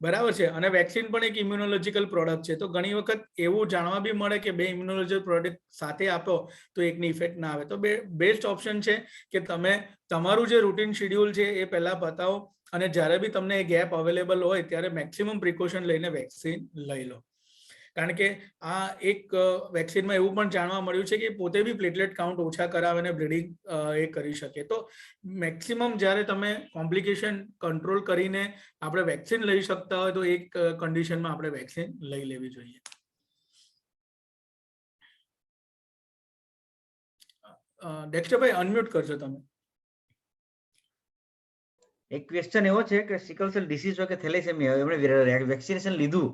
બરાબર છે, અને વેક્સિન પણ એક ઇમ્યુનોલોજીકલ પ્રોડક્ટ છે. તો ઘણી વખત એવું જાણવા બી મળે કે 2 ઇમ્યુનોલોજીકલ પ્રોડક્ટ સાથે આપો તો એકની ઇફેક્ટ ના આવે. તો બેસ્ટ ઓપ્શન છે કે તમે તમારું જે રૂટીન શેડ્યુલ છે એ પહેલા બતાવો, અને જ્યારે બી તમને એ ગેપ અવેલેબલ હોય ત્યારે મેક્સિમમ પ્રિકોશન લઈને વેક્સિન લઈ લો. કારણ કે આ એક વેક્સિનમાં એવું પણ જાણવા મળ્યું છે કે પોતે બી પ્લેટલેટ કાઉન્ટ ઓછા કરાવે અને બ્લીડિંગ એ કરી શકે. તો મેક્સિમમ જ્યારે તમે કોમ્પ્લિકેશન કંટ્રોલ કરીને આપણે વેક્સિન લઈ શકતા હોય તો એક કન્ડિશનમાં આપણે વેક્સિન લઈ લેવી જોઈએ. ડેક્સ્ટરભાઈ અનમ્યુટ કરજો તમે. એક ક્વેશ્ચન એવો છે કે સિકલ સેલ ડિસીઝ હોય કે થેલેસેમિયા હોય, એમણે વેક્સિનેશન લીધું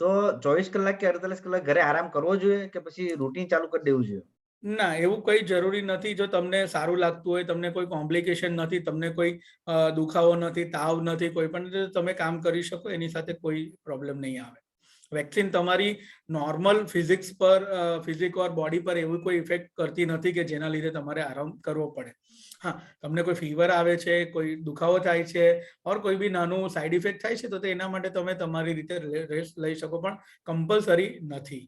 તો 24 કલાક કે 48 કલાક ઘરે આરામ કરવો જોઈએ કે પછી રૂટીન ચાલુ કરી દેવું જોઈએ? ના, એવું કંઈ જરૂરી નથી. જો તમને સારું લાગતું હોય, તમને કોઈ કોમ્પ્લિકેશન નથી, તમને કોઈ દુખાવો નથી, તાવ નથી, કોઈ પણ, તમે કામ કરી શકો, એની સાથે કોઈ પ્રોબ્લેમ નહીં આવે. વેક્સિન તમારી નોર્મલ ફિઝિક્સ પર, ફિઝિક ઓર બોડી પર એવું કોઈ ઇફેક્ટ કરતી નથી કે જેના લીધે તમારે આરામ કરવો પડે. હા, તમને કોઈ ફીવર આવે છે, કોઈ દુખાવો થાય છે, ઓર કોઈ બી નાનું સાઈડ ઇફેક્ટ થાય છે તો એના માટે તમે તમારી રીતે રેસ્ટ લઈ શકો, પણ કમ્પલસરી નથી.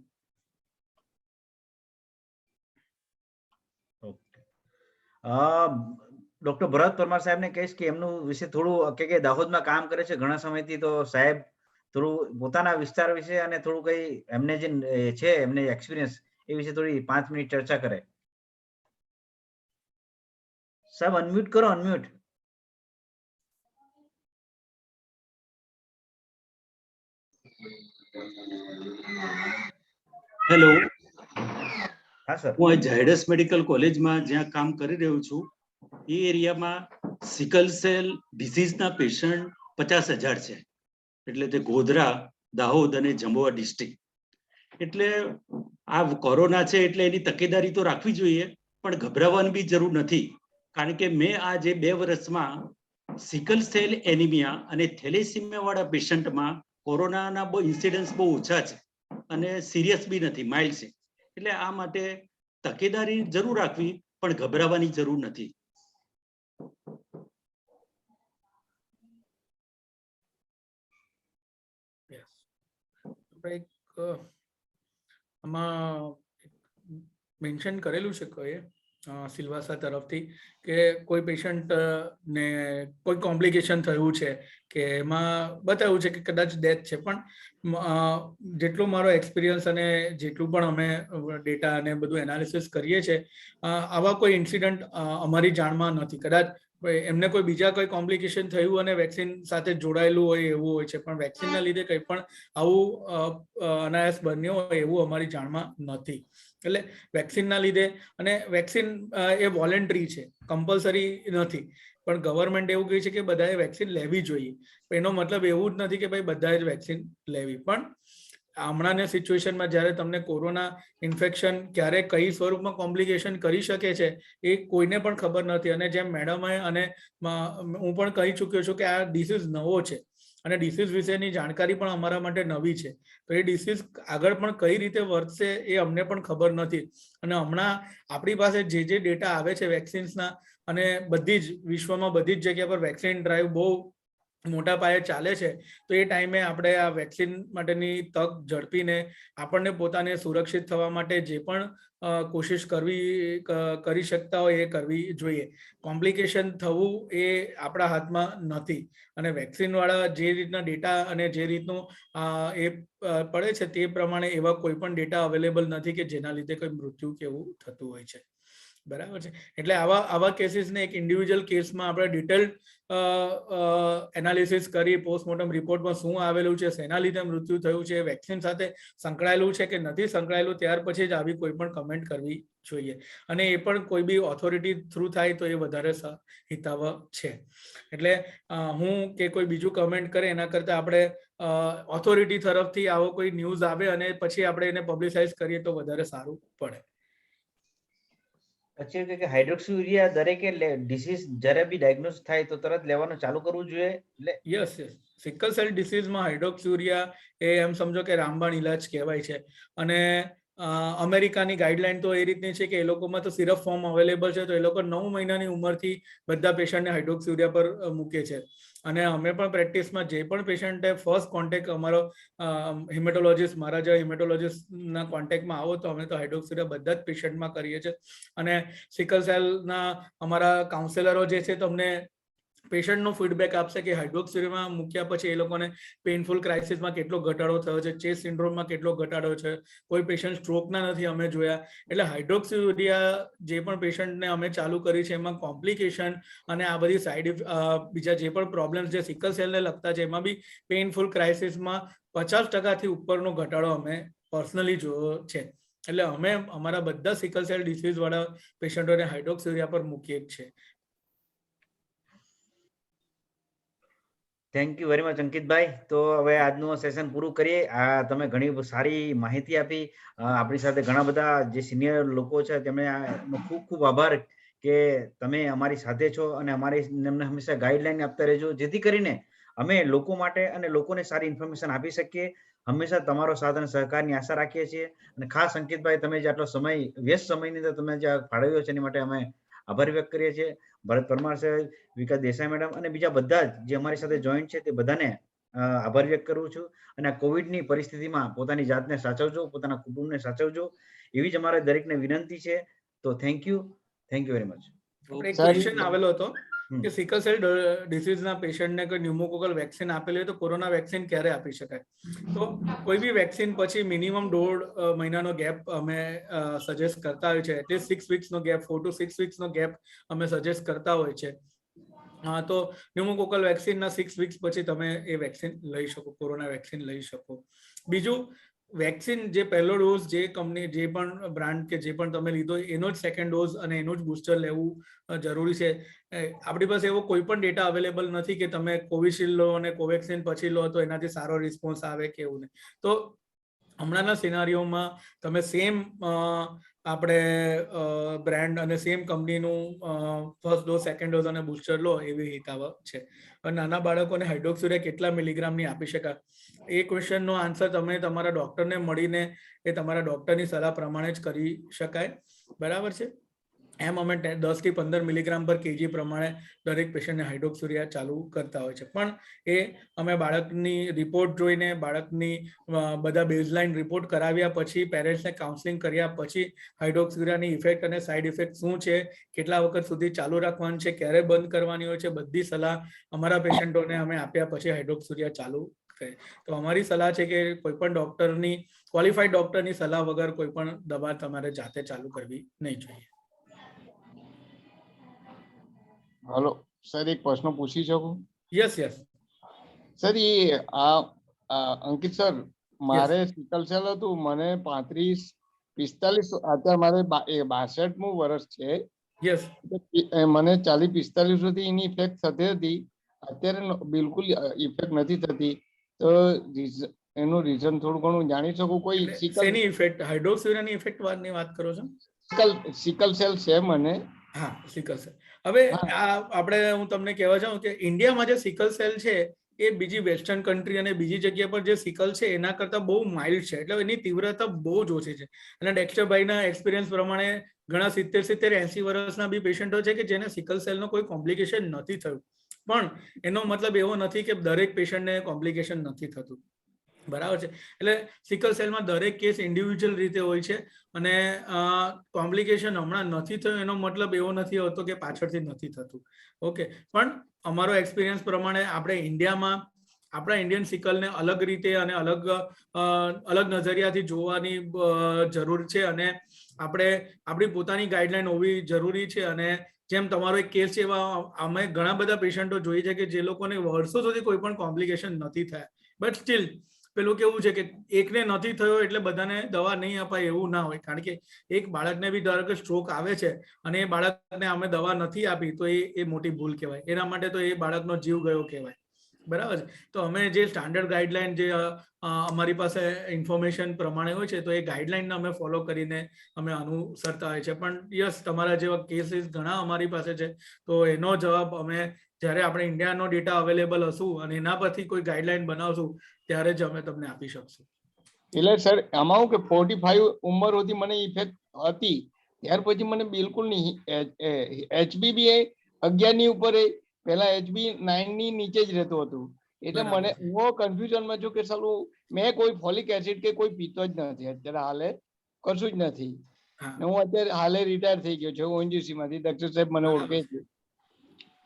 ડોક્ટર ભરત પરમાર સાહેબને કહીશ કે એમનું વિશે થોડું કે દાહોદમાં કામ કરે છે ઘણા સમયથી, તો સાહેબ થોડું પોતાના વિસ્તાર વિશે અને થોડું કઈ એમને જે છે એમને એક્સપિરિયન્સ એ વિશે થોડી 5 મિનિટ ચર્ચા કરે. સાહેબ અનમ્યુટ કરો, અનમ્યુટ. હેલો, હા સર. હું આ ઝાયડસ મેડિકલ કોલેજમાં જ્યાં કામ કરી રહ્યો છું એ એરિયામાં સિકલ સેલ ડિસીઝના પેશન્ટ 50,000 છે. એટલે તે ગોધરા, દાહોદ અને જંબુઆ ડિસ્ટ્રિક્ટ. એટલે આ કોરોના છે એટલે એની તકેદારી તો રાખવી જોઈએ, પણ ગભરાવાની બી જરૂર નથી. કારણ કે મેં આ જે 2 વર્ષમાં સિકલ સેલ એનિમિયા અને થેલેસીમિયા વાળા પેશન્ટમાં કોરોનાના ઇન્સિડન્સ બહુ ઓછા છે અને સિરિયસ બી નથી, માઇલ્ડ છે. એટલે આ માટે તકેદારી જરૂર રાખવી, પણ ગભરાવાની જરૂર નથી. આમાં મેન્શન કરેલું છે કોઈ સિલવાસા તરફથી કે કોઈ પેશન્ટ ને કોઈ કોમ્પ્લિકેશન થયું છે કે એમાં બતાવ્યું છે કે કદાચ ડેથ છે, પણ જેટલું મારો એક્સપિરિયન્સ અને જેટલું પણ અમે ડેટા અને બધું એનાલિસિસ કરીએ છીએ, આવા કોઈ ઇન્સિડન્ટ અમારી જાણમાં નથી. કદાચ એમને કોઈ બીજા કોઈ કોમ્પ્લિકેશન થયું અને વેક્સિન સાથે જોડાયેલું હોય એવું હોય છે, પણ વેક્સિનના લીધે કંઈ પણ આવું અનાયાસ બન્યું હોય એવું અમારી જાણમાં નથી. એટલે વેક્સિનના લીધે, અને વેક્સિન એ વોલેન્ટરી છે, કમ્પલસરી નથી, પણ ગવર્મેન્ટ એવું કહે છે કે બધાએ વેક્સિન લેવી જોઈએ. એનો મતલબ એવું જ નથી કે ભાઈ બધાએ જ વેક્સિન લેવી. પણ હમણાંની સિચ્યુએશનમાં જ્યારે તમને કોરોના ઇન્ફેક્શન ક્યારે કઈ સ્વરૂપમાં કોમ્પ્લિકેશન કરી શકે છે એ કોઈને પણ ખબર નથી. અને જેમ મેડમે અને હું પણ કહી ચૂક્યો છું કે આ ડિસીઝ નવો છે અને ડિસીઝ વિશેની જાણકારી પણ અમારા માટે નવી છે. તો એ ડિસીઝ આગળ પણ કઈ રીતે વર્તશે એ અમને પણ ખબર નથી. અને હમણાં આપણી પાસે જે ડેટા આવે છે વેક્સિન્સના, અને બધી જ વિશ્વમાં બધી જ જગ્યા પર વેક્સિન ડ્રાઈવ બહુ મોટા પાયે ચાલે છે, તો એ ટાઈમે આપણે આ વેક્સિન માટેની તક ઝડપીને આપણને પોતાને સુરક્ષિત થવા માટે જે પણ કોશિશ કરી શકતા હોય એ કરવી જોઈએ. કોમ્પ્લિકેશન થવું એ આપણા હાથમાં નથી, અને વેક્સિનવાળા જે રીતના ડેટા અને જે રીતનું એ પડે છે તે પ્રમાણે એવા કોઈ પણ ડેટા અવેલેબલ નથી કે જેના લીધે કોઈ મૃત્યુ કે એવું થતું હોય છે. બરાબર છે. એટલે આવા કેસીસને એક ઇન્ડિવિજ્યુઅલ કેસમાં આપણે ડિટેલ્ડ એનાલિસિસ કરી પોસ્ટમોર્ટમ રિપોર્ટમાં શું આવેલું છે, શેના લીધે મૃત્યુ થયું છે, વેક્સિન સાથે સંકળાયેલું છે કે નથી સંકળાયેલું, ત્યાર પછી જ આવી કોઈ પણ કમેન્ટ કરવી જોઈએ. અને એ પણ કોઈ બી ઓથોરિટી થ્રુ થાય તો એ વધારે હિતાવહ છે. એટલે હું કે કોઈ બીજું કમેન્ટ કરે એના કરતાં આપણે ઓથોરિટી તરફથી આવો કોઈ ન્યૂઝ આવે અને પછી આપણે એને પબ્લિસાઇઝ કરીએ તો વધારે સારું પડે. પછી કે હાઇડ્રોક્સીયુરિયા દરેકે ડિસીઝ જ્યારે બી ડાયગ્નોસ થાય તો તરત લેવાનું ચાલુ કરવું જોઈએ. એટલે યસ સિકલ સેલ ડિસીઝમાં હાઇડ્રોક્સ્યુરિયા એ એમ સમજો કે રામબાણ ઇલાજ કહેવાય છે. અને અમેરિકાની ગાઈડલાઈન તો એ રીતની છે કે એ લોકોમાં તો સિરપ ફોર્મ અવેલેબલ છે, તો એ લોકો 9 મહિનાની ઉંમરથી બધા પેશન્ટને હાઇડ્રોક્સ્યુરિયા પર મૂકે છે. અને અમે પણ પ્રેક્ટિસમાં જે પણ પેશન્ટે ફર્સ્ટ કોન્ટેક્ટ અમારો હિમેટોલોજીસ્ટ, મારા જેવા હિમેટોલોજીસ્ટના કોન્ટેક્ટમાં આવો તો અમે તો હાઇડ્રોક્સ્યુરિયા બધા જ પેશન્ટમાં કરીએ છીએ. અને સિકલ સેલના અમારા કાઉન્સેલરો જે છે તમને પેશન્ટનો ફીડબેક આપશે કે હાઇડ્રોક્સ્યુરિયામાં મૂક્યા પછી એ લોકોને પેઇનફુલ ક્રાઇસિસમાં કેટલો ઘટાડો થયો છે, ચેસ્ટ સિન્ડ્રોમમાં કેટલો ઘટાડો છે, કોઈ પેશન્ટ સ્ટ્રોકના નથી અમે જોયા. એટલે હાઇડ્રોક્સ્યુરિયા જે પણ પેશન્ટને અમે ચાલુ કરી છે એમાં કોમ્પ્લિકેશન અને આ બધી બીજા જે પણ પ્રોબ્લેમ્સ જે સિકલ સેલને લગતા છે એમાં બી પેઇનફુલ ક્રાઇસિસમાં 50% ઉપરનો ઘટાડો અમે પર્સનલી જોયો છે. એટલે અમે અમારા બધા સિકલ સેલ ડિસીઝ વાળા પેશન્ટોને હાઇડ્રોક્સ્યુરિયા પર મૂકીએ જ છે. થેન્ક યુ વેરી મચ અંકિતભાઈ. તો હવે આજનું સેશન પૂરું કરીએ. તમે ઘણી સારી માહિતી આપી. આપણી સાથે ઘણા બધા જે સિનિયર લોકો છે તેમને ખૂબ ખૂબ આભાર કે તમે અમારી સાથે છો અને અમારી અમને હંમેશા ગાઈડલાઈન આપતા રહેજો, જેથી કરીને અમે લોકો માટે અને લોકોને સારી ઇન્ફોર્મેશન આપી શકીએ. હંમેશા તમારો સાથ અને સહકારની આશા રાખીએ છીએ. અને ખાસ અંકિતભાઈ, તમે જે આટલો સમય વ્યસ્ત સમયની અંદર તમે જે ફાળવ્યો છે એની માટે અમે આભાર વ્યક્ત કરીએ છીએ. ભરત પરમાર સાહેબ, વિકાસ દેસાઈ મેડમ અને બીજા બધા જ જે અમારી સાથે જોઈન્ટ છે તે બધાને આભાર વ્યક્ત કરું છું. અને આ કોવિડની પરિસ્થિતિમાં પોતાની જાતને સાચવજો, પોતાના કુટુંબને સાચવજો, એવી જ અમારે દરેકને વિનંતી છે. તો થેન્ક યુ વેરી મચ. એક ક્વેશ્ચન આવેલો હતો કે સિકલ સેલ ડિસીઝના પેશન્ટને કોઈ ન્યુમોકોકલ વેક્સિન આપેલી હોય તો કોરોના વેક્સિન ક્યારે આપી શકાય? તો કોઈ બી વેક્સિન પછી મિનિમમ 1.5 મહિનાનો ગેપ અમે સજેસ્ટ કરતા હોય છે. એટલીસ્ટ 6 વીક્સનો ગેપ, 4 to 6 વીક્સનો ગેપ અમે સજેસ્ટ કરતા હોય છે. તો ન્યુમોકોકલ વેક્સિનના 6 વીક્સ પછી તમે એ વેક્સિન લઈ શકો, કોરોના વેક્સિન લઈ શકો. બીજું, વેક્સિન જે પહેલો ડોઝ જે કંપની જે પણ બ્રાન્ડ કે જે પણ તમે લીધો એનો જ સેકન્ડ ડોઝ અને એનું જ બુસ્ટર લેવું જરૂરી છે. આપણી પાસે એવો કોઈ પણ ડેટા અવેલેબલ નથી કે તમે કોવિશિલ્ડ લો અને કોવેક્સિન પછી લો તો એનાથી સારો રિસ્પોન્સ આવે કે એવું નહીં. તો હમણાંના સિનારીઓમાં તમે સેમ આપણે બ્રાન્ડ અને સેમ કંપનીનું ફર્સ્ટ ડોઝ, સેકન્ડ ડોઝ અને બુસ્ટર લો એવી હિતાવહ છે. નાના બાળકોને હાઇડ્રોક્સ્યુરિયા કેટલા મિલીગ્રામની આપી શકાય એ ક્વેશ્ચનનો આન્સર તમે તમારા ડોક્ટરને મળીને એ તમારા ડોક્ટરની સલાહ પ્રમાણે જ કરી શકાય. બરાબર છે. એમ અમે 10 થી 15 મિલીગ્રામ પર કેજી પ્રમાણે દરેક પેશન્ટને હાઇડ્રોક્સ્યુરિયા ચાલુ કરતા હોય છે. પણ એ અમે બાળકની રિપોર્ટ જોઈને, બાળકની બધા બેઝલાઇન રિપોર્ટ કરાવ્યા પછી, પેરેન્ટ્સને કાઉન્સેલિંગ કર્યા પછી હાઇડ્રોક્સ્યુરિયાની ઇફેક્ટ અને સાઇડ ઇફેક્ટ શું છે, કેટલા વખત સુધી ચાલુ રાખવાનું છે, ક્યારે બંધ કરવાની હોય છે, બધી સલાહ અમારા પેશન્ટોને અમે આપ્યા પછી હાઇડ્રોક્સ્યુરિયા ચાલુ કરે. તો અમારી સલાહ છે કે કોઈ પણ ડોક્ટરની, ક્વોલિફાઈડ ડોક્ટરની સલાહ વગર કોઈ પણ દવા તમારે જાતે ચાલુ કરવી નહીં જોઈએ. હલો સર, એક પ્રશ્ન પૂછી શકું? યસ સર, એ અંકિત સર, મારે સિકલ સેલ હતું, મને 35-45, અત્યારે મારે 62મું વર્ષ છે. યસ મને 40-45 સુધી એની ઇફેક્ટ થતી હતી, અત્યારે બિલકુલ ઇફેક્ટ નથી થતી. તો એનું રીઝન થોડું ઘણું જાણી શકું? કોઈ શેની ઇફેક્ટ? હાઇડ્રોક્સ્યુરિયાની ઇફેક્ટ ની વાત કરો છો? સિકલ સેલ છે મને. હા, સિકલ સેલ. હવે આપણે હું તમને કહેવા ચાહું કે ઇન્ડિયામાં જે સિકલ સેલ છે એ બીજી વેસ્ટર્ન કન્ટ્રી અને બીજી જગ્યા પર જે સિકલ છે એના કરતાં બહુ માઇલ્ડ છે. એટલે એની તીવ્રતા બહુ જ ઓછી છે. અને ડેક્સ્ટરભાઈના એક્સપિરિયન્સ પ્રમાણે ઘણા 70-80 વર્ષના બી પેશન્ટો છે કે જેને સિકલ સેલનો કોઈ કોમ્પ્લિકેશન નથી થયું. પણ એનો મતલબ એવો નથી કે દરેક પેશન્ટને કોમ્પ્લિકેશન નથી થતું. બરાબર છે. એટલે સિકલ સેલમાં દરેક કેસ ઇન્ડિવિજ્યુઅલ રીતે હોય છે. અને કોમ્પ્લિકેશન હમણાં નથી થયું એનો મતલબ એવો નથી હોતો કે પાછળથી નથી થતું. ઓકે. પણ અમારો એક્સપિરિયન્સ પ્રમાણે આપણે ઇન્ડિયામાં આપણા ઇન્ડિયન સિકલને અલગ રીતે અને અલગ નજરિયાથી જોવાની જરૂર છે, અને આપણે આપણી પોતાની ગાઈડલાઈન હોવી જરૂરી છે. અને જેમ તમારો એક કેસ છે, એવા અમે ઘણા બધા પેશન્ટો જોઈએ છે કે જે લોકોને વર્ષો સુધી કોઈ પણ કોમ્પ્લિકેશન નથી થયા, બટ સ્ટીલ પેલું કેવું છે કે એકને નથી થયો એટલે બધાને દવા નહીં અપાય એવું ના હોય. કારણ કે એક બાળકને બી ધારો કે સ્ટ્રોક આવે છે અને એ બાળકને અમે દવા નથી આપી તો એ મોટી ભૂલ કહેવાય. એના માટે તો એ બાળકનો જીવ ગયો કહેવાય. બરાબર છે. તો અમે જે સ્ટાન્ડર્ડ ગાઈડલાઈન જે અમારી પાસે ઇન્ફોર્મેશન પ્રમાણે હોય છે, તો એ ગાઈડલાઈનને અમે ફોલો કરીને અમે અનુસરતા હોય છે. પણ યસ, તમારા જેવા કેસીસ ઘણા અમારી પાસે છે, તો એનો જવાબ અમે જ્યારે આપણે ઇન્ડિયાનો ડેટા અવેલેબલ હશું અને એના પરથી કોઈ ગાઈડલાઈન બનાવશું ત્યારે જ અમે તમને આપી શકશું. એટલે સર આમાં હું કે 45 ઉંમર સુધી મને ઇફેક્ટ હતી, ત્યાર પછી મને બિલકુલ નહીં. HbB 11 ની ઉપર પહેલા HbB 9 ની નીચે જ રહેતું હતું. એટલે મને હું કન્ફ્યુઝનમાં છું કે સાલું મેં કોઈ ફોલિક એસિડ કે કોઈ પીતો જ નથી અત્યારે હાલે, કશું જ નથી. ને હું અત્યારે હાલે રિટાયર થઈ ગયો છું ONGC માંથી. ડોક્ટર સાહેબ મને ઓળખે છે.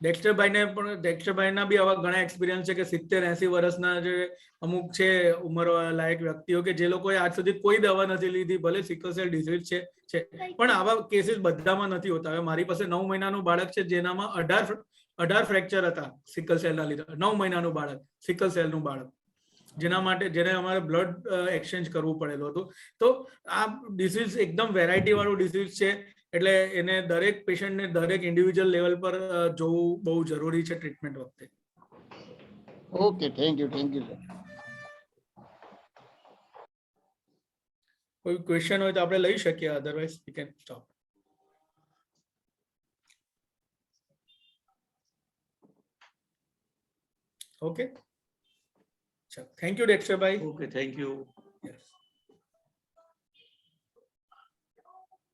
ડેક્સ્ટરભાઈના બી આવા ઘણા એક્સપિરિયન્સ છે કે 70-80 વર્ષના જે અમુક છે ઉંમર લાયક વ્યક્તિઓ કે જે લોકોએ આજ સુધી કોઈ દવા નથી લીધી, ભલે સિકલ સેલ ડિઝીઝ છે, પણ આવા કેસીસ બધામાં નથી હોતા. હવે મારી પાસે 9 મહિનાનું બાળક છે જેનામાં 18 ફ્રેક્ચર હતા સિકલ સેલના લીધે. 9 મહિનાનું બાળક, સિકલ સેલનું બાળક, જેને અમારે બ્લડ એક્સચેન્જ કરવું પડેલું હતું. તો આ ડિસીઝ એકદમ વેરાયટી વાળું ડિસીઝ છે, એટલે એને દરેક પેશન્ટને દરેક ઇન્ડિવિજ્યુઅલ લેવલ પર જોવું બહુ જરૂરી છે ટ્રીટમેન્ટ વખતે. Okay, thank you sir. કોઈ ક્વેશ્ચન હોય તો આપણે લઈ શકીએ, otherwise we can stop. Okay, thank you ડેક્સ્ટરભાઈ. Okay, thank you. યસ.